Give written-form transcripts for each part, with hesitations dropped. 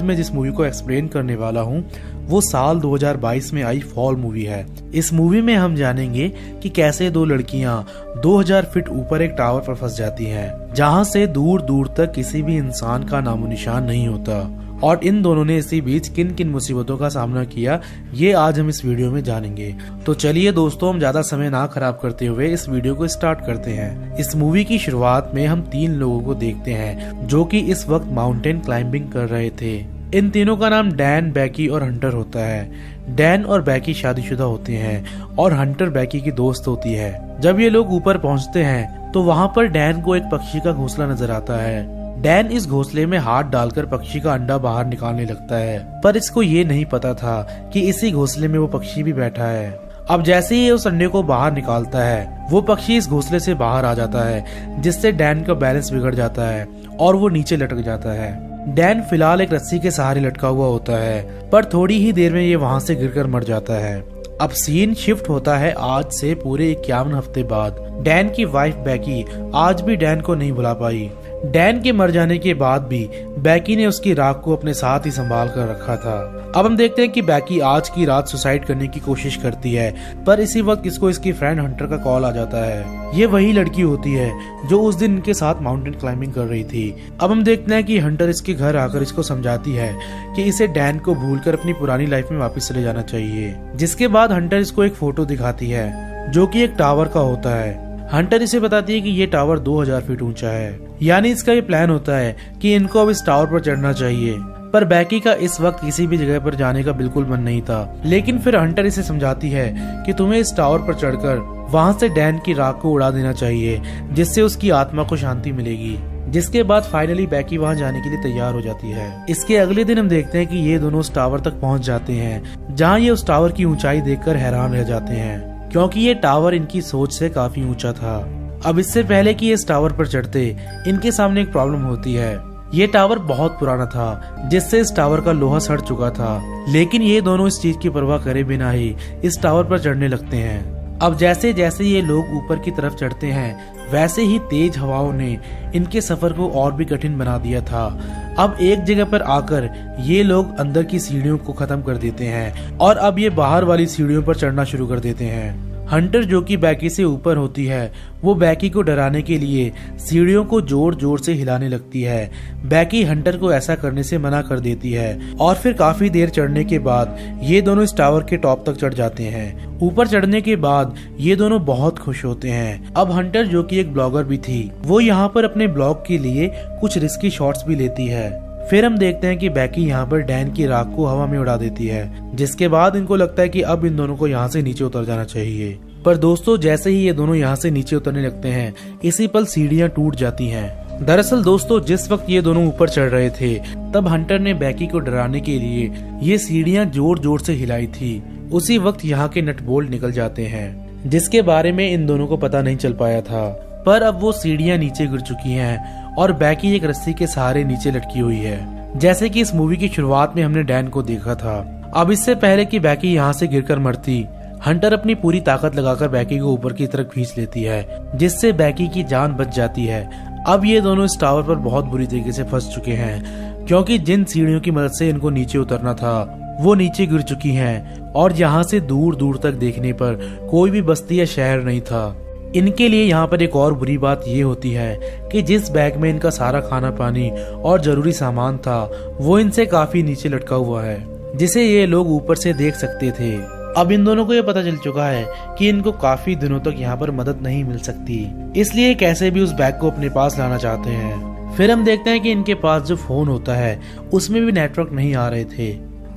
आज मैं जिस मूवी को एक्सप्लेन करने वाला हूँ वो साल 2022 में आई फॉल मूवी है। इस मूवी में हम जानेंगे कि कैसे दो लड़कियां 2000 फीट ऊपर एक टावर पर फंस जाती हैं, जहां से दूर दूर तक किसी भी इंसान का नामो निशान नहीं होता, और इन दोनों ने इसी बीच किन किन मुसीबतों का सामना किया ये आज हम इस वीडियो में जानेंगे। तो चलिए दोस्तों, हम ज्यादा समय ना खराब करते हुए इस वीडियो को स्टार्ट करते हैं। इस मूवी की शुरुआत में हम 3 लोगों को देखते हैं जो कि इस वक्त माउंटेन क्लाइंबिंग कर रहे थे। इन तीनों का नाम डैन, बैकी और हंटर होता है। डैन और बैकी शादीशुदा होते हैं और हंटर बैकी की दोस्त होती है। जब ये लोग ऊपर पहुंचते हैं तो वहाँ पर डैन को एक पक्षी का घोंसला नजर आता है। डैन इस घोंसले में हाथ डालकर पक्षी का अंडा बाहर निकालने लगता है, पर इसको ये नहीं पता था कि इसी घोंसले में वो पक्षी भी बैठा है। अब जैसे ही उस अंडे को बाहर निकालता है वो पक्षी इस घोंसले से बाहर आ जाता है, जिससे डैन का बैलेंस बिगड़ जाता है और वो नीचे लटक जाता है। डैन फिलहाल एक रस्सी के सहारे लटका हुआ होता है, पर थोड़ी ही देर में ये वहाँ से गिरकर मर जाता है। अब सीन शिफ्ट होता है आज से पूरे 51 हफ्ते बाद। डैन की वाइफ बैकी आज भी डैन को नहीं भुला पाई। डैन के मर जाने के बाद भी बैकी ने उसकी राख को अपने साथ ही संभाल कर रखा था। अब हम देखते हैं कि बैकी आज की रात सुसाइड करने की कोशिश करती है, पर इसी वक्त इसको इसकी फ्रेंड हंटर का कॉल आ जाता है। ये वही लड़की होती है जो उस दिन इनके साथ माउंटेन क्लाइंबिंग कर रही थी। अब हम देखते हैं कि हंटर इसके घर आकर इसको समझाती है कि इसे डैन को भूलकर अपनी पुरानी लाइफ में वापस चले जाना चाहिए। जिसके बाद हंटर इसको एक फोटो दिखाती है जो कि एक टावर का होता है। हंटर इसे बताती है कि ये टावर 2000 फीट ऊंचा है, यानी इसका ये प्लान होता है कि इनको अब इस टावर पर चढ़ना चाहिए। पर बैकी का इस वक्त किसी भी जगह पर जाने का बिल्कुल मन नहीं था, लेकिन फिर हंटर इसे समझाती है कि तुम्हें इस टावर पर चढ़कर वहाँ से डैन की राख को उड़ा देना चाहिए, जिससे उसकी आत्मा को शांति मिलेगी। जिसके बाद फाइनली बैकी वहाँ जाने के लिए तैयार हो जाती है। इसके अगले दिन हम देखते हैं कि ये दोनों उस टावर तक पहुँच जाते हैं, जहाँ ये उस टावर की ऊंचाई देखकर हैरान रह जाते हैं, क्योंकि ये टावर इनकी सोच से काफी ऊंचा था। अब इससे पहले कि इस टावर पर चढ़ते इनके सामने एक प्रॉब्लम होती है। ये टावर बहुत पुराना था, जिससे इस टावर का लोहा सड़ चुका था, लेकिन ये दोनों इस चीज की परवाह करे बिना ही इस टावर पर चढ़ने लगते हैं। अब जैसे जैसे ये लोग ऊपर की तरफ चढ़ते हैं वैसे ही तेज हवाओं ने इनके सफर को और भी कठिन बना दिया था। अब एक जगह पर आकर ये लोग अंदर की सीढ़ियों को खत्म कर देते हैं और अब ये बाहर वाली सीढ़ियों पर चढ़ना शुरू कर देते हैं। हंटर जो कि बैकी से ऊपर होती है वो बैकी को डराने के लिए सीढ़ियों को जोर जोर से हिलाने लगती है। बैकी हंटर को ऐसा करने से मना कर देती है और फिर काफी देर चढ़ने के बाद ये दोनों इस टावर के टॉप तक चढ़ जाते हैं। ऊपर चढ़ने के बाद ये दोनों बहुत खुश होते हैं। अब हंटर जो कि एक ब्लॉगर भी थी वो यहाँ पर अपने ब्लॉग के लिए कुछ रिस्की शॉट्स भी लेती है। फिर हम देखते हैं कि बैकी यहाँ पर डैन की राख को हवा में उड़ा देती है, जिसके बाद इनको लगता है कि अब इन दोनों को यहाँ से नीचे उतर जाना चाहिए। पर दोस्तों, जैसे ही ये दोनों यहाँ से नीचे उतरने लगते हैं इसी पल सीढ़ियाँ टूट जाती हैं। दरअसल दोस्तों, जिस वक्त ये दोनों ऊपर चढ़ रहे थे तब हंटर ने बैकी को डराने के लिए ये सीढ़ियाँ जोर जोर से हिलाई थी। उसी वक्त यहाँ के नट बोल्ट निकल जाते हैं, जिसके बारे में इन दोनों को पता नहीं चल पाया था। पर अब वो सीढ़ियाँ नीचे गिर चुकी हैं और बैकी एक रस्सी के सहारे नीचे लटकी हुई है, जैसे कि इस मूवी की शुरुआत में हमने डैन को देखा था। अब इससे पहले कि बैकी यहाँ से गिरकर मरती, हंटर अपनी पूरी ताकत लगाकर बैकी को ऊपर की तरफ खींच लेती है, जिससे बैकी की जान बच जाती है। अब ये दोनों इस टावर पर बहुत बुरी तरीके से फंस चुके हैं, क्योंकि जिन सीढ़ियों की मदद से इनको नीचे उतरना था वो नीचे गिर चुकी हैं और यहाँ से दूर दूर तक देखने पर कोई भी बस्ती या शहर नहीं था। इनके लिए यहाँ पर एक और बुरी बात ये होती है कि जिस बैग में इनका सारा खाना पानी और जरूरी सामान था वो इनसे काफी नीचे लटका हुआ है, जिसे ये लोग ऊपर से देख सकते थे। अब इन दोनों को ये पता चल चुका है कि इनको काफी दिनों तक यहाँ पर मदद नहीं मिल सकती, इसलिए कैसे भी उस बैग को अपने पास लाना चाहते हैं। फिर हम देखते हैं कि इनके पास जो फोन होता है उसमें भी नेटवर्क नहीं आ रहे थे।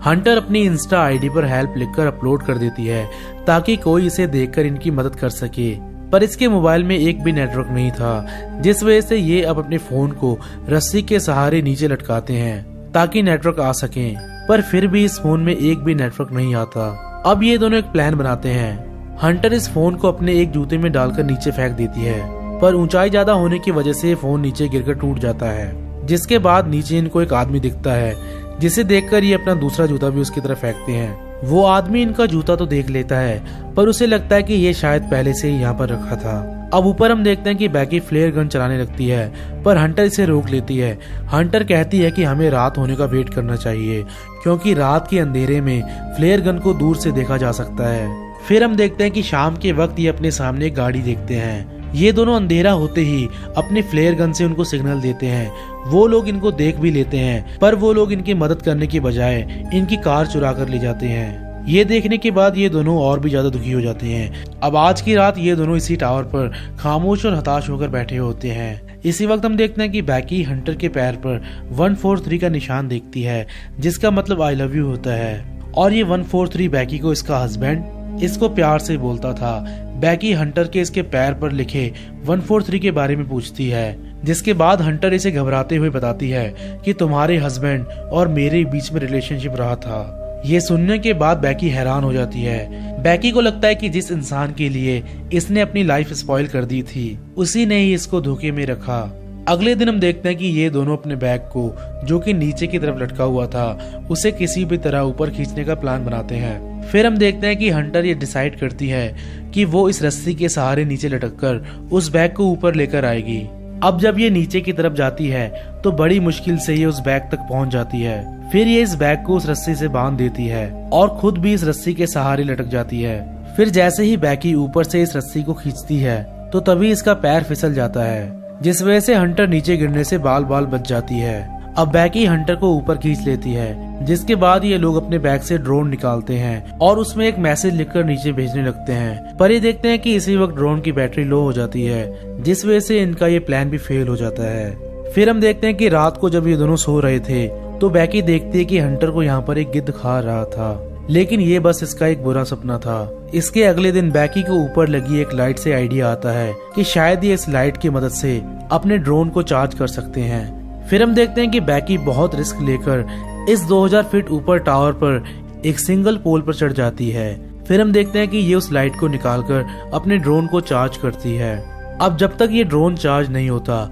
हंटर अपनी इंस्टा आईडी पर हेल्प लिखकर अपलोड कर देती है ताकि कोई इसे देखकर इनकी मदद कर सके, पर इसके मोबाइल में एक भी नेटवर्क नहीं था, जिस वजह से ये अब अपने फोन को रस्सी के सहारे नीचे लटकाते हैं ताकि नेटवर्क आ सके। पर फिर भी इस फोन में एक भी नेटवर्क नहीं आता। अब ये दोनों एक प्लान बनाते हैं। हंटर इस फोन को अपने एक जूते में डालकर नीचे फेंक देती है, पर ऊंचाई ज्यादा होने की वजह से फोन नीचे गिरकर टूट जाता है। जिसके बाद नीचे इनको एक आदमी दिखता है, जिसे देखकर ये अपना दूसरा जूता भी उसकी तरफ फेंकते हैं। वो आदमी इनका जूता तो देख लेता है, पर उसे लगता है कि ये शायद पहले से ही यहाँ पर रखा था। अब ऊपर हम देखते हैं कि बैकी फ्लेयर गन चलाने लगती है, पर हंटर इसे रोक लेती है। हंटर कहती है कि हमें रात होने का वेट करना चाहिए, क्योंकि रात के अंधेरे में फ्लेयर गन को दूर से देखा जा सकता है। फिर हम देखते हैं कि शाम के वक्त ये अपने सामने एक गाड़ी देखते हैं। ये दोनों अंधेरा होते ही अपने फ्लेयर गन से उनको सिग्नल देते हैं। वो लोग इनको देख भी लेते हैं, पर वो लोग इनकी मदद करने के बजाय इनकी कार चुरा कर ले जाते हैं। ये देखने के बाद ये दोनों और भी ज्यादा दुखी हो जाते हैं। अब आज की रात ये दोनों इसी टावर पर खामोश और हताश होकर बैठे होते हैं। इसी वक्त हम देखते हैं कि बैकी हंटर के पैर पर 143 का निशान देखती है, जिसका मतलब आई लव यू होता है। और ये 143 बैकी को इसका हस्बैंड इसको प्यार से बोलता था। बैकी हंटर के इसके पैर पर लिखे 143 के बारे में पूछती है, जिसके बाद हंटर इसे घबराते हुए बताती है कि तुम्हारे हस्बैंड और मेरे बीच में रिलेशनशिप रहा था। ये सुनने के बाद बैकी हैरान हो जाती है। बैकी को लगता है कि जिस इंसान के लिए इसने अपनी लाइफ स्पॉइल कर दी थी, उसी ने ही इसको धोखे में रखा। अगले दिन हम देखते हैं कि ये दोनों अपने बैग को, जो कि नीचे की तरफ लटका हुआ था, उसे किसी भी तरह ऊपर खींचने का प्लान बनाते हैं। फिर हम देखते हैं कि हंटर ये डिसाइड करती है कि वो इस रस्सी के सहारे नीचे लटककर उस बैग को ऊपर लेकर आएगी। अब जब ये नीचे की तरफ जाती है तो बड़ी मुश्किल से ये उस बैग तक पहुंच जाती है। फिर ये इस बैग को उस रस्सी से बांध देती है और खुद भी इस रस्सी के सहारे लटक जाती है। फिर जैसे ही बैकी ऊपर से इस रस्सी को खींचती है तो तभी इसका पैर फिसल जाता है, जिस वजह से हंटर नीचे गिरने से बाल बाल बच जाती है। अब बैकी हंटर को ऊपर खींच लेती है, जिसके बाद ये लोग अपने बैग से ड्रोन निकालते हैं और उसमें एक मैसेज लिखकर नीचे भेजने लगते हैं। पर ये देखते हैं कि इसी वक्त ड्रोन की बैटरी लो हो जाती है, जिस वजह से इनका ये प्लान भी फेल हो जाता है। फिर हम देखते हैं कि रात को जब ये दोनों सो रहे थे तो बैकी देखती है कि हंटर को यहाँ पर एक गिद्ध खा रहा था, लेकिन ये बस इसका एक बुरा सपना था। इसके अगले दिन बैकी को ऊपर लगी एक लाइट से आइडिया आता है कि शायद ये इस लाइट की मदद से अपने ड्रोन को चार्ज कर सकते हैं। फिर हम देखते हैं कि बैकी बहुत रिस्क लेकर इस 2000 फीट ऊपर टावर पर एक सिंगल पोल पर चढ़ जाती है। फिर हम देखते हैं कि ये उस लाइट को निकालकर अपने ड्रोन को चार्ज करती है। अब जब तक ये ड्रोन चार्ज नहीं होता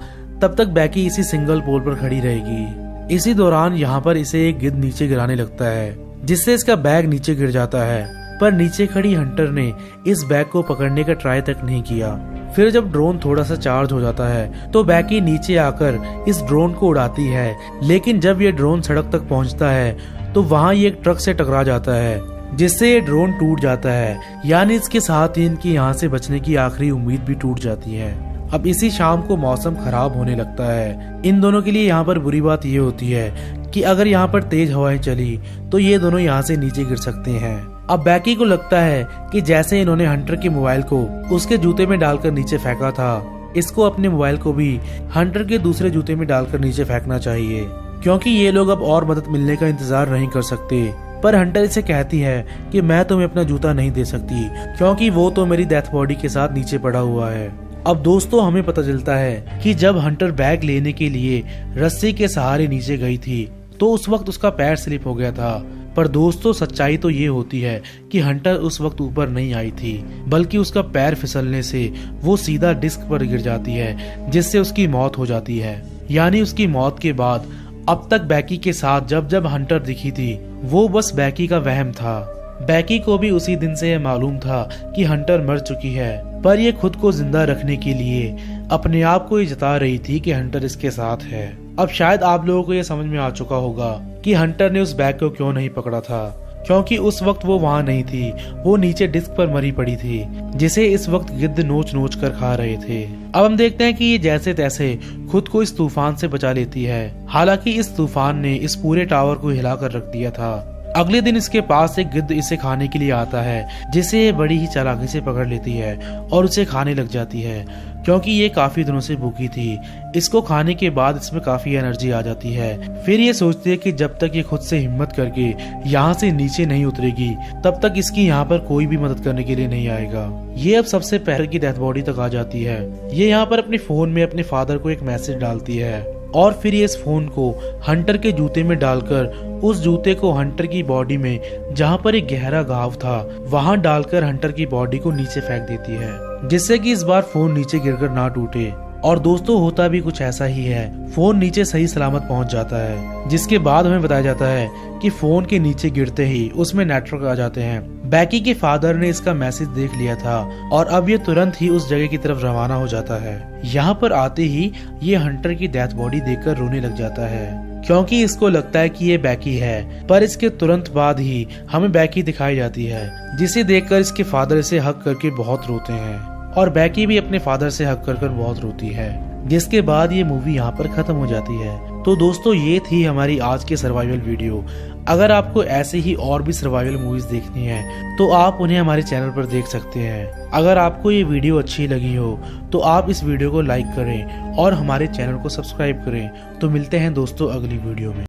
तब तक बैकी इसी सिंगल पोल पर खड़ी रहेगी। इसी दौरान यहाँ पर इसे एक गिद्ध नीचे गिराने लगता है, जिससे इसका बैग नीचे गिर जाता है। पर नीचे खड़ी हंटर ने इस बैग को पकड़ने का ट्राई तक नहीं किया। फिर जब ड्रोन थोड़ा सा चार्ज हो जाता है तो बैकी नीचे आकर इस ड्रोन को उड़ाती है, लेकिन जब ये ड्रोन सड़क तक पहुंचता है तो वहां ये एक ट्रक से टकरा जाता है, जिससे ये ड्रोन टूट जाता है। यानी इसके साथ ही इनकी यहाँ से बचने की आखिरी उम्मीद भी टूट जाती है। अब इसी शाम को मौसम खराब होने लगता है। इन दोनों के लिए यहाँ पर बुरी बात ये होती है कि अगर यहाँ पर तेज हवाएं चली तो ये दोनों यहाँ से नीचे गिर सकते हैं। अब बैकी को लगता है कि जैसे इन्होंने हंटर के मोबाइल को उसके जूते में डालकर नीचे फेंका था, इसको अपने मोबाइल को भी हंटर के दूसरे जूते में डालकर नीचे फेंकना चाहिए, क्योंकि ये लोग अब और मदद मिलने का इंतजार नहीं कर सकते। पर हंटर इसे कहती है कि मैं तुम्हें अपना जूता नहीं दे सकती, क्योंकि वो तो मेरी डेथ बॉडी के साथ नीचे पड़ा हुआ है। अब दोस्तों हमें पता चलता है कि जब हंटर बैग लेने के लिए रस्सी के सहारे नीचे गई थी तो उस वक्त उसका पैर स्लिप हो गया था। पर दोस्तों सच्चाई तो ये होती है कि हंटर उस वक्त ऊपर नहीं आई थी, बल्कि उसका पैर फिसलने से वो सीधा डिस्क पर गिर जाती है, जिससे उसकी मौत हो जाती है। यानी उसकी मौत के बाद अब तक बैकी के साथ जब जब हंटर दिखी थी वो बस बैकी का वहम था। बैकी को भी उसी दिन से यह मालूम था कि हंटर मर चुकी है, पर ये खुद को जिंदा रखने के लिए अपने आप को ये जता रही थी कि हंटर इसके साथ है। अब शायद आप लोगों को ये समझ में आ चुका होगा कि हंटर ने उस बैग को क्यों नहीं पकड़ा था, क्योंकि उस वक्त वो वहाँ नहीं थी, वो नीचे डिस्क पर मरी पड़ी थी, जिसे इस वक्त गिद्ध नोच नोच कर खा रहे थे। अब हम देखते हैं कि ये जैसे तैसे खुद को इस तूफान से बचा लेती है। हालांकि इस तूफान ने इस पूरे टावर को हिला कर रख दिया था। अगले दिन इसके पास एक गिद्ध इसे खाने के लिए आता है, जिसे ये बड़ी ही चालाकी से पकड़ लेती है और उसे खाने लग जाती है, क्योंकि ये काफी दिनों से भूखी थी। इसको खाने के बाद इसमें काफी एनर्जी आ जाती है। फिर ये सोचती है कि जब तक ये खुद से हिम्मत करके यहाँ से नीचे नहीं उतरेगी तब तक इसकी यहाँ पर कोई भी मदद करने के लिए नहीं आएगा। ये अब सबसे पहले की डेथ बॉडी तक आ जाती है। ये यहाँ पर अपने फोन में अपने फादर को एक मैसेज डालती है और फिर ये इस फोन को हंटर के जूते में डालकर उस जूते को हंटर की बॉडी में, जहाँ पर एक गहरा घाव था, वहां डालकर हंटर की बॉडी को नीचे फेंक देती है, जिससे कि इस बार फोन नीचे गिरकर ना टूटे। और दोस्तों होता भी कुछ ऐसा ही है। फोन नीचे सही सलामत पहुंच जाता है, जिसके बाद हमें बताया जाता है कि फोन के नीचे गिरते ही उसमें नेटवर्क आ जाते हैं। बैकी के फादर ने इसका मैसेज देख लिया था और अब ये तुरंत ही उस जगह की तरफ रवाना हो जाता है। यहाँ पर आते ही ये हंटर की डेथ बॉडी देखकर रोने लग जाता है, क्योंकि इसको लगता है कि ये बैकी है। पर इसके तुरंत बाद ही हमें बैकी दिखाई जाती है, जिसे देखकर इसके फादर इसे हक करके बहुत रोते हैं और बैकी भी अपने फादर से हक कर बहुत रोती है। जिसके बाद ये मूवी यहाँ पर खत्म हो जाती है। तो दोस्तों ये थी हमारी आज की सर्वाइवल वीडियो। अगर आपको ऐसे ही और भी सर्वाइवल मूवीज देखनी है तो आप उन्हें हमारे चैनल पर देख सकते हैं। अगर आपको ये वीडियो अच्छी लगी हो तो आप इस वीडियो को लाइक करें और हमारे चैनल को सब्सक्राइब करें। तो मिलते हैं दोस्तों अगली वीडियो में।